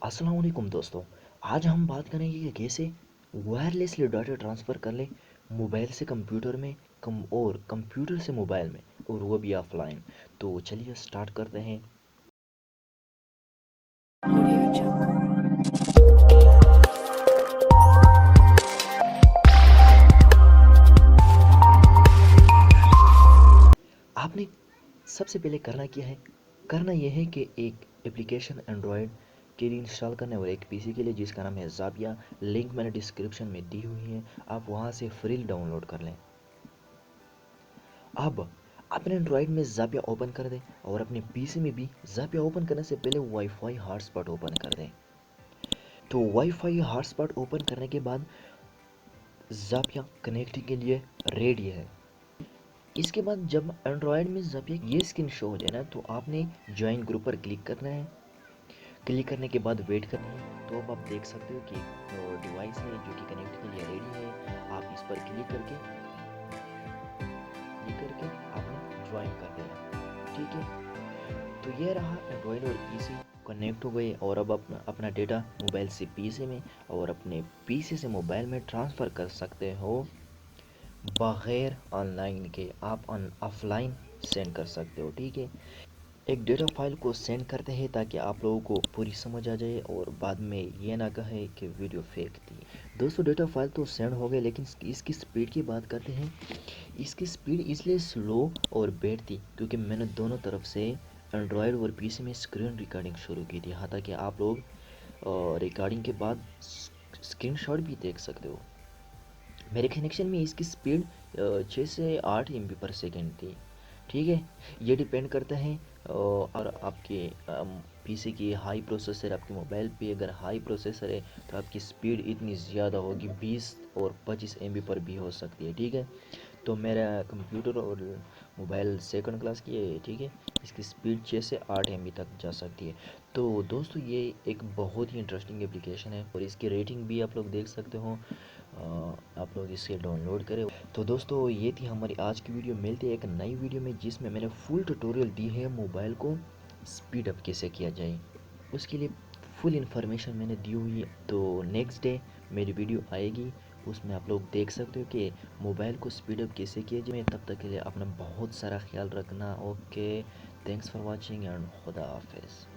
अस्सलाम वालेकुम दोस्तों। आज हम बात करेंगे कि कैसे वायरलेसली डाटा ट्रांसफ़र कर ले मोबाइल से कंप्यूटर में कम और कंप्यूटर से मोबाइल में, और वो भी ऑफलाइन। तो चलिए स्टार्ट करते हैं। Audio Jungle. आपने सबसे पहले करना यह है कि एक एप्लीकेशन एंड्रॉयड के लिए इंस्टॉल करना है और एक पीसी के लिए जिसका नाम है ज़ापिया। लिंक मैंने डिस्क्रिप्शन में दी हुई है, आप वहाँ से फ्री डाउनलोड कर लें। अब अपने एंड्रॉयड में ज़ापिया ओपन कर दें और अपने पीसी में भी ज़ापिया ओपन करने से पहले वाईफाई हॉटस्पॉट ओपन कर दें। तो वाईफाई हॉटस्पॉट ओपन करने के बाद ज़ापिया कनेक्टिंग के लिए रेडी है। इसके बाद जब एंड्रॉयड में ज़ापिया ये स्क्रीन शो हो जाए ना, तो आपने ज्वाइन ग्रुप पर क्लिक करना है। क्लिक करने के बाद वेट करनी है। तो अब आप देख सकते हो कि डिवाइस है जो कि कनेक्ट के लिए रेडी है। आप इस पर क्लिक करके आपने ज्वाइन कर देना। ठीक है, तो ये रहा एंड्रॉयड और पीसी कनेक्ट हो गए, और अब अपना डेटा मोबाइल से पीसी में और अपने पीसी से मोबाइल में ट्रांसफ़र कर सकते हो बग़ैर ऑनलाइन के। आप ऑफलाइन सेंड कर सकते हो। ठीक है, एक डेटा फाइल को सेंड करते हैं ताकि आप लोगों को पूरी समझ आ जाए और बाद में ये ना कहे कि वीडियो फेक थी। दोस्तों, डेटा फाइल तो सेंड हो गए, लेकिन इसकी स्पीड की बात करते हैं। इसकी स्पीड इसलिए स्लो और बैड थी क्योंकि मैंने दोनों तरफ से एंड्रॉयड और पीसी में स्क्रीन रिकॉर्डिंग शुरू की थी। हाँ, ताकि आप लोग रिकॉर्डिंग के बाद स्क्रीनशॉट भी देख सकते हो। मेरे कनेक्शन में इसकी स्पीड 6 से 8 MB/सेकेंड थी। ठीक है, ये डिपेंड करता है और आपके पीसी की हाई प्रोसेसर। आपके मोबाइल पे अगर हाई प्रोसेसर है तो आपकी स्पीड इतनी ज़्यादा होगी, 20 और 25 MB पर भी हो सकती है। ठीक है, तो मेरा कंप्यूटर और मोबाइल सेकंड क्लास की है। ठीक है, इसकी स्पीड 6 से 8 MB तक जा सकती है। तो दोस्तों, ये एक बहुत ही इंटरेस्टिंग एप्लीकेशन है और इसकी रेटिंग भी आप लोग देख सकते हो। आप लोग इसे डाउनलोड करें। तो दोस्तों, ये थी हमारी आज की वीडियो। मिलती है एक नई वीडियो में जिसमें मैंने फुल ट्यूटोरियल दी है मोबाइल को स्पीड अप कैसे किया जाए। उसके लिए फुल इन्फॉर्मेशन मैंने दी हुई है। तो नेक्स्ट डे मेरी वीडियो आएगी, उसमें आप लोग देख सकते हो कि मोबाइल को स्पीड अप कैसे किया जाए। तब तक के लिए अपना बहुत सारा ख्याल रखना। Okay, thanks for watching and खुदा हाफिज़।